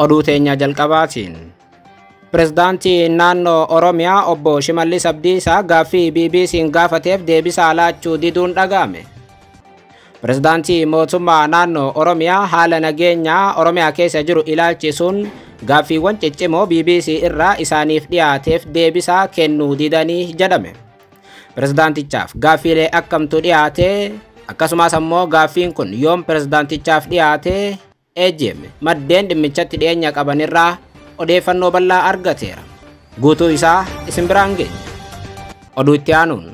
Oduu teenya jalqabaatiin. Pirezidaantii naannoo Oromiyaa obbo Shimallis Abdiisaa gaaffii BBC'n gaafateef deebii laachuu diduun dhaga'ame. Pirezidaantii mootummaa naannoo Oromiyaa haala nageenyaa Oromiyaa keessa jiru ilaalchisuun gaaffiiwwan ciccimoo BBC irraa isaaniif dhiyaateef deebii kennuu didanii jedhame. Pirezidaantichaaf gaaffiilee akkamtu dhiyaate, akkasumas ammoo gaaffiin kun yoom pirezidaantichaaf dhiyaate ejjeme maddeen dhimmichatti dhiyeenya qabanirraa odeeffannoo bal'aa argateera. Guutuu isaa isin biraan geenya. Oduu itti aanuun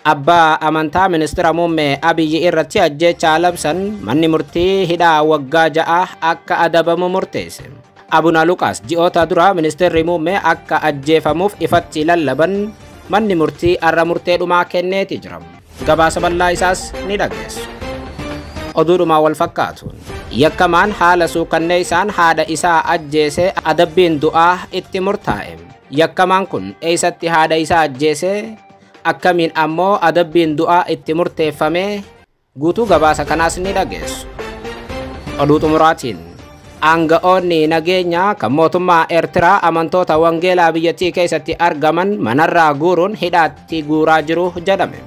abbaa amantaa ministeera muummee Abiyyi irratti ajjeechaa labsan manni murtii hidhaa waggaa 6 akka adabamu murteesse. Abuna Luqaas ji'oota dura ministeerri muummee akka ajjeefamuuf ifatti lallaban manni murtii arra murteedhumaa kenneeti jira. Gabaasa bal'aa isaas ni dhageessu. Oduudhumaa wal fakkaatuun yakkamaan haala suukanneessaan haadha isaa ajjeese adabbiin du'aa itti murtaa'e. Yakkamaan kun eessatti haadha isaa ajjeese, akkamiin ammoo adabbiin du'aa itti murteeffame, guutuu gabaasa kanaas ni dhageessu. Oduu xumuraatiin aanga'oonni nageenyaa kan mootummaa Eertiraa amantoota wangeelaa biyyattii keessatti argaman manarraa guuruun hidhaatti guuraa jiru jedhame.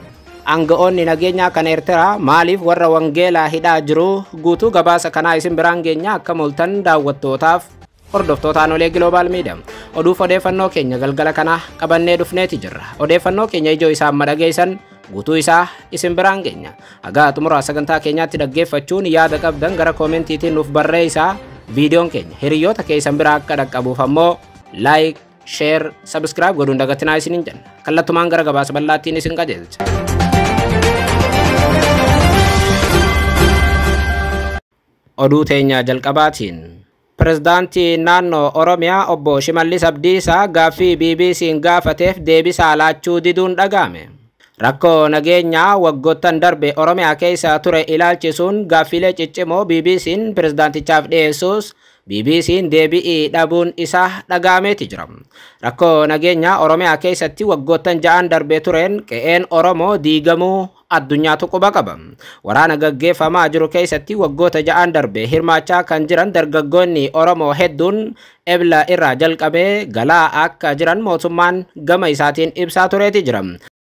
Aanga'oonni nageenyaa kan Eertiraa maaliif warra wangeelaa hidhaa jiru? Guutuu gabaasa kanaa isin biraan geenya akka mul'atan daawwattootaaf hordoftoota Anolee Global Media. Oduuf odeeffannoo keenya galgala kana qabannee dhufneeti jirra. Odeeffannoo keenya ijoo isaa amma dhageessan guutuu isaa isin biraan geenya. Hagaa xumura sagantaa keenyaatti dhaggeeffachuun yaada qabdan gara koomentiitiin nuuf barreessaa. Viidiyoon keenya hiriyoota keessan biraa akka dhaqqabuuf ammoo like, share, subscribe godhuun dagatinaa isiniin jenna. Kallattumaan gara gabaasa bal'aattiin isin qajeelcha. Oduu teenya jalqabaatiin. Pirezidaantii naannoo Oromiyaa obbo Shimallis Abdiisaa gaaffii BBC'n gaafateef deebii laachuu diduun dhaga'ame. Rakkoo nageenyaa waggoottan darbe Oromiyaa keessa ture ilaalchisuun gaaffiilee ciccimoo BBC'n pirezidaantichaaf dhiyeessus BBC'n deebii dhabuun isaa dhaga'ameeti jira. Rakkoo nageenyaa Oromiyaa keessatti waggoottan 6 darbe tureen qe'een Oromoo diigamuu addunyaatu quba qaba. Waraana gaggeeffamaa jiru keessatti waggoota 6 darbe hirmaachaa kan jiran dargaggoonni Oromoo hedduun ebla irraa jalqabee galaa akka jiran mootummaan gama isaatiin ibsaa tureeti jira.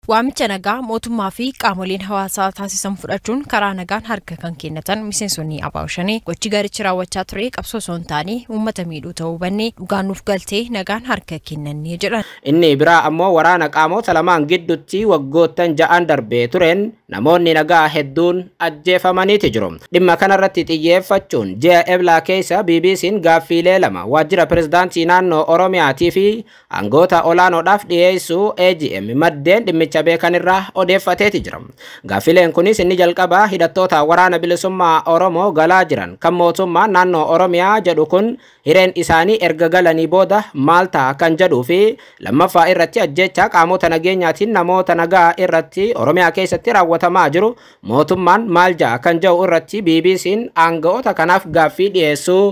Waamicha nagaa mootummaa fi qaamoleen hawaasaa taasisan fudhachuun karaa nagaan harka kan kennatan miseensonni abaawshanii gochi gaarichi raawwachaa ture qabsoo osoo hin taane uummata miidhuu ta'uu hubanne dhugaan nuuf galtee nagaan harka kennannee jedhan. Inni biraa ammoo waraana qaamota lamaan gidduutti waggoottan 6 darbee tureen namoonni nagaa hedduun ajjeefamaniiti jiru. Dhimma kanarratti xiyyeeffachuun ji'a eblaa keessa BBC'n gaaffiilee 2 waajjira pirezidaantii naannoo Oromiyaatii fi aangoota olaanoodhaaf dhiyeessuu AGM maddeen dhimmicha beekan irraa odeeffateeti jira. Gaaffiileen kunis inni jalqabaa hidhattoota waraana bilisummaa Oromoo galaa jiran kan mootummaa naannoo Oromiyaa jedhu kun hireen isaanii erga galanii booda maal ta'a kan jedhuu fi lammaffaa irratti ajjeechaa qaamota nageenyaatiin namoota nagaa irratti Oromiyaa keessatti raawwatamaa jiru mootummaan maal ja'a kan jedhu irratti BBC'n aanga'oota kanaaf gaaffii dhiyeessuu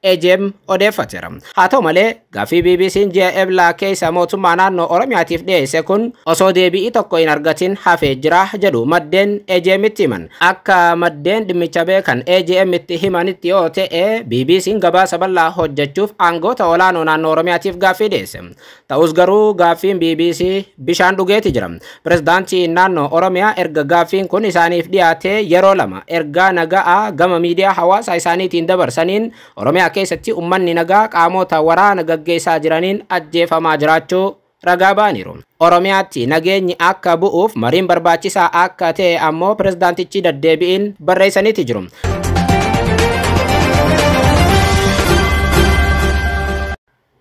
AGM odeeffateera. Haa ta'u malee gaaffii BBC'n ji'a eblaa keessa mootummaa naannoo Oromiyaatiif dhiyeesse kun osoo deebii tokko hin argatin hafee jira jedhu maddeen AGM'tti himan. Akka maddeen dhimmicha beekan AGM'tti himanitti yoo ta'e BBC'n gabaasa bal'aa hojjechuuf aangoota olaanoo naannoo Oromiyaatiif gaaffii dhiyeesse. Ta'us garuu gaaffiin BBC bishaan dhugeeti jira. Pirezidaantii naannoo Oromiyaa erga gaaffiin kun isaaniif dhiyaate yeroo 2 ergaa nagaa gama miidiyaa hawaasaa isaaniitiin dabarsaniin Oromiyaa keessatti ummanni nagaa qaamota waraana gaggeessaa jiraniin ajjeefamaa jiraachuu ragaa ba'aniiru. Oromiyaatti nageenyi akka bu'uuf mariin barbaachisaa akka ta'e ammoo pirezidaantichi deddeebiin barreessaniiti jiru.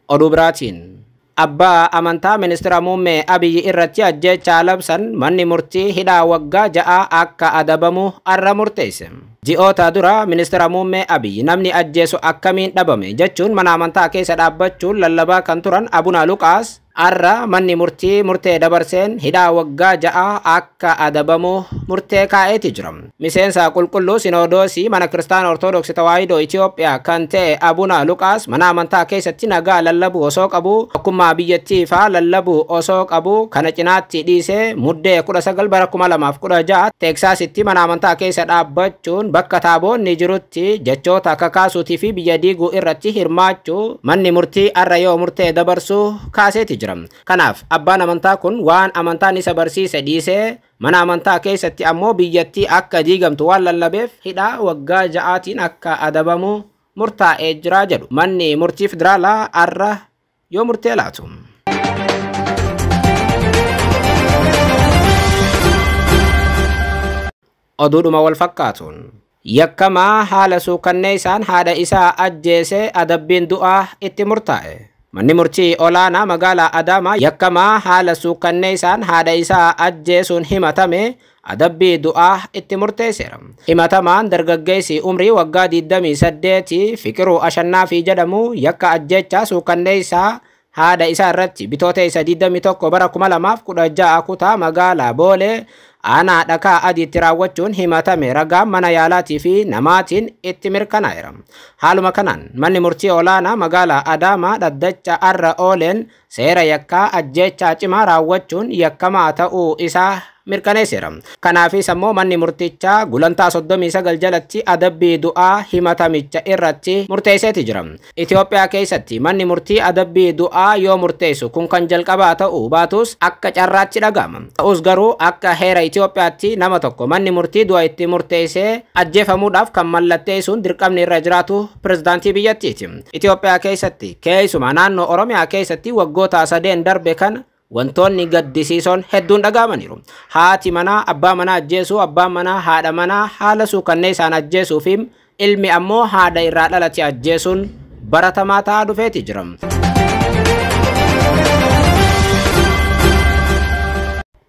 Oduu biraatiin abbaa amantaa ministeera muummee Abiyyi irratti ajjeechaa labsan manni murtii hidhaa waggaa 6 akka adabamu arra murteesse. Ji'oota dura ministeera muummee Abiyyi namni ajjeesu akkamiin dhabame jechuun mana amantaa keessa dhaabbachuun lallabaa kan turan Abuna Luqaas arra manni murtii murtee dabarseen hidhaa waggaa 6 akka adabamu murtee kaa'eeti jira. Miseensa qulqulluu Sinodoosii mana Kiristaana Ortodoksii Tawaahidoo Itoophiyaa kan ta'e Abuna Luqaas mana amantaa keessatti nagaa lallabuu osoo qabu tokkummaa biyyattii faa lallabuu osoo qabu kana cinaatti dhiisee muddee 19 bara 2016 Teeksaasitti mana amantaa keessa dhaabbachuun bakka taaboonni jirutti jechoota kakaasuutii fi biyya diiguu irratti hirmaachuu manni murtii har'a yoo murtee dabarsuu kaaseeti jira. Kanaaf abbaan amantaa kun waan amantaan isa barsiise dhiisee mana amantaa keessatti ammoo biyyattii akka diigamtu waan lallabeef hidhaa waggaa 6tiin akka adabamu murtaa'ee jira jedhu manni murtii federaalaa har'a yoo murtee laatu. Oduudhuma wal fakkaatuun yakkamaa haala suukanneessaan haadha isaa ajjeese adabbiin du'aa itti murtaa'e. Manni murtii olaanaa magaalaa Adaamaa yakkamaa haala suukanneessaan haadha isaa ajjeesuun himatame adabbii du'aa itti murteesseera. Himatamaan dargaggeessi umrii waggaa 28 Fiqiruu Ashannaafi jedhamu yakka ajjechaa suukanneessaa haadha isaa irratti bitootessa 21 bara 2016 kutaa magaalaa Boolee aanaa dhakaa adiitti raawwachuun himatame ragaan mana yaalaatii fi namaatiin itti mirkanaa'eera. Haaluma kanaan manni murtii olaanaa magaalaa Adaamaa dhaddacha har'a ooleen seera yakkaa ajjechaa cimaa raawwachuun yakkamaa ta'uu isaa mirkaneesseera. Kanaafis ammoo manni murtichaa gulantaa 39 jalatti adabbii du'aa himatamicha irratti murteesseeti jira. Itoophiyaa keessatti manni murtii adabbii du'aa yoo murteessu kun kan jalqabaa ta'uu baatus akka carraachi dhaga'ama. Ta'us garuu akka heera Itoophiyaatti nama tokko manni murtii du'a itti murteessee ajjeefamuudhaaf kan mallatteessuun dirqamni irra jiraatu pirezidaantii biyyattiiti. Itoophiyaa keessatti keessumaa naannoo Oromiyaa keessatti waggoota 3 darbe kan wantoonni gaddisiisoon hedduun dhaga'amaniiru. Haati manaa abbaa manaa ajjeesuu, abbaan manaa haadha manaa haala suukanneessaan ajjeesuu fi ilmi ammoo haadha irraa dhalate ajjeesuun baratamaa ta'aa dhufeeti jira.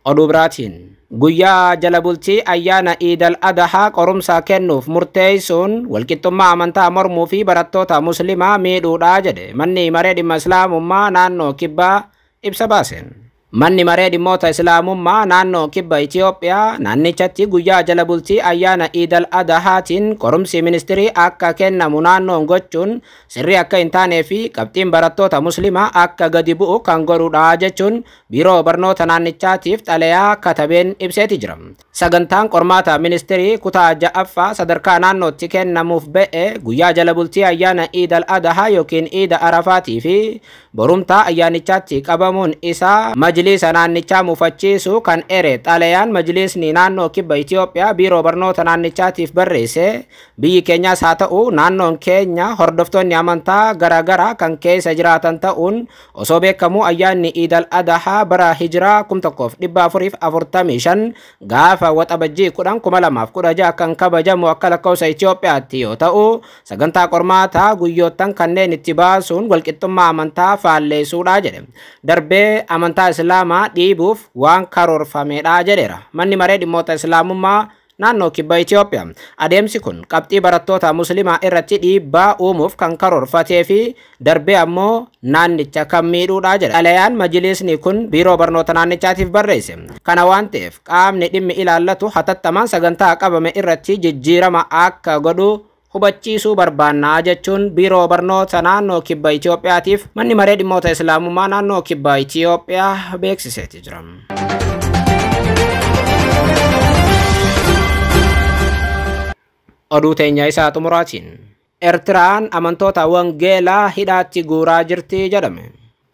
Oduu biraatiin guyyaa jala bultii ayyaana Iidal Adhaa qorumsa kennuuf murteessuun walqixxummaa amantaa mormuu fi barattoota musliimaa miidhuudha jedhe manni maree dhimma islaamummaa naannoo kibbaa ibsa baaseen. Manni maree dhimmoota islaamummaa naannoo kibba Itoophiyaa naannichatti guyyaa jala bultii ayyaana Iidal Adhaatiin qorumsi ministirii akka kennamu naannoon gochuun sirrii akka hin taanee fi qabxiin barattoota musliimaa akka gadi bu'u kan godhudha jechuun biiroo barnoota naannichaatiif xalayaa katabeen ibseeti jira. Sagantaan qormaata ministirii kutaa 6ffaa sadarkaa naannootti kennamuuf ba'e guyyaa jala bultii ayyaana Iidal Adhaa yookiin Iida Arafaatii fi borumtaa ayyaanichaatti qabamuun isaa majlisa naannichaa muufachiisu kan ere xalayaan majlisni naannoo kibba Itoophiyaa biiroo barnoota naannichaatiif barreesse biyyi keenyaas haa ta'u naannoon keenya hordoftoonni amantaa garaagaraa kan keessa jiraatan ta'uun osoo beekamu ayyaanni Iidal Adhaa bara hijiraa 1445 gaafa waxabajjii 2016 kan kabajamu akka lakkoofsa Itoophiyaatti yoo ta'u sagantaa qormaataa guyyoottan kanneen itti baasuun walqixxummaa amantaa faalleessuudha jedhe. Darbee amantaa islaamaa dhiibuuf waan karoorfamedha jedheera manni maree dhimmoota islaamummaa naannoo kibba Itoophiyaa. Adeemsi kun qabxii barattoota musliimaa irratti dhiibbaa uumuuf kan karoorfatee fi darbee ammoo naannicha kan miidhuudha jedha. Xalayaan majlisni kun biiroo barnoota naannichaatiif barreesse. Kana waan ta'eef qaamni dhimmi ilaallatu hatattamaan sagantaa qabame irratti jijjiirama akka godhu hubachiisuu barbaannaa jechuun biiroo barnoota naannoo kibba Itoophiyaatiif manni maree dhimmoota islaamummaa naannoo kibba Itoophiyaa beeksiseeti jira. Oduu teenya isaa xumuraatiin Eertiraan amantoota wangeelaa hidhaatti guuraa jirti jedhame.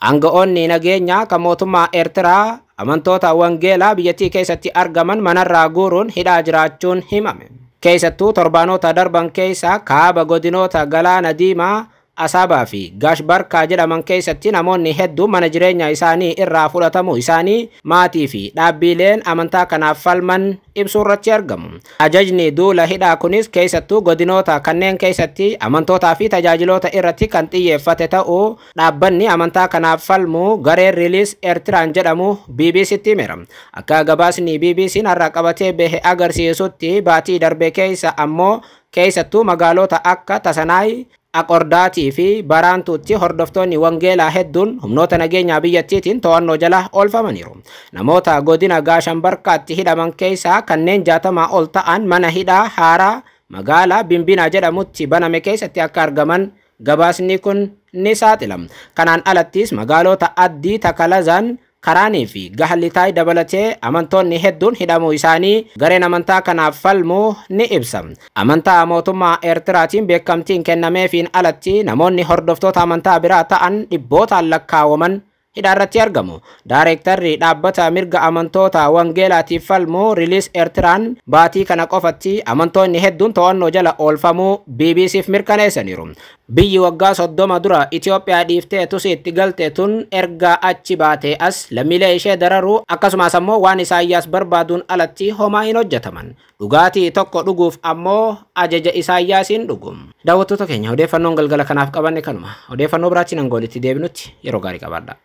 Aanga'oonni nageenyaa kan mootummaa Eertiraa amantoota wangeelaa biyyattii keessatti argaman manarraa guuruun hidhaa jiraachuun himame. Keessattuu torbaanota darban keessa kaaba godinoota Galaana Diimaa, Asaabaa fi Gaashbarkaa jedhaman keessatti namoonni hedduu mana jireenya isaanii irraa fudhatamuu isaanii maatii fi dhaabbileen amantaa kanaaf falman ibsuu irratti argamu. Ajajni duula hidhaa kunis keessattuu godinoota kanneen keessatti amantootaa fi tajaajiloota irratti kan xiyyeeffate ta'uu dhaabbanni amantaa kanaaf falmu gareen Release Eertiraan jedhamu BBC'tti himeera. Akka gabaasni BBC'n har'a qabatee bahe agarsiisutti baatii darbe keessa ammoo keessattuu magaalota akka Tasanaay, Aqordaatii fi Baraantuutti hordoftoonni wangeelaa hedduun humnoota nageenyaa biyyattiitiin to'annoo jala oolfamaniiru. Namoota godina Gaashambarkaatti hidhaman keessaa kanneen 60 ol ta'an mana hidhaa haaraa magaalaa Bimbinaa jedhamutti baname keessatti akka argaman gabaasni kun ni saaxilama. Kanaan alattis magaalota Addii Takalazaan, karaanii fi gahallitaa dabalatee amantoonni hedduun hidhamuu isaanii gareen amantaa kanaaf falmu ni ibsa. Amantaa mootummaa Eertiraatiin beekamtiin kennameefiin alatti namoonni hordoftoota amantaa biraa ta'an dhibbootaan lakkaawwaman hidhaarratti argamu. Daareektarri dhaabbata mirga amantoota wangeelaatiif falmu Release Eertiraan baatii kana qofatti amantoonni hedduun to'annoo jala oolfamuu BBCf mirkaneessaniiru. Biyyi waggaa 30 dura Itoophiyaa dhiiftee tusiitti galte tun erga achi baatee as lammiilee ishee dararuu akkasumas ammoo waan Isaayyaas barbaaduun alatti homaa hin hojjetaman. Dhugaatii tokko dhuguuf ammoo ajaja Isaayyaasiin dhugum. Daawwattoota keenya odeeffannoon galgala kanaaf qabanne kanuma. Odeeffannoo biraatiin hangoolitti deebinutti yeroo gaarii qabaadha.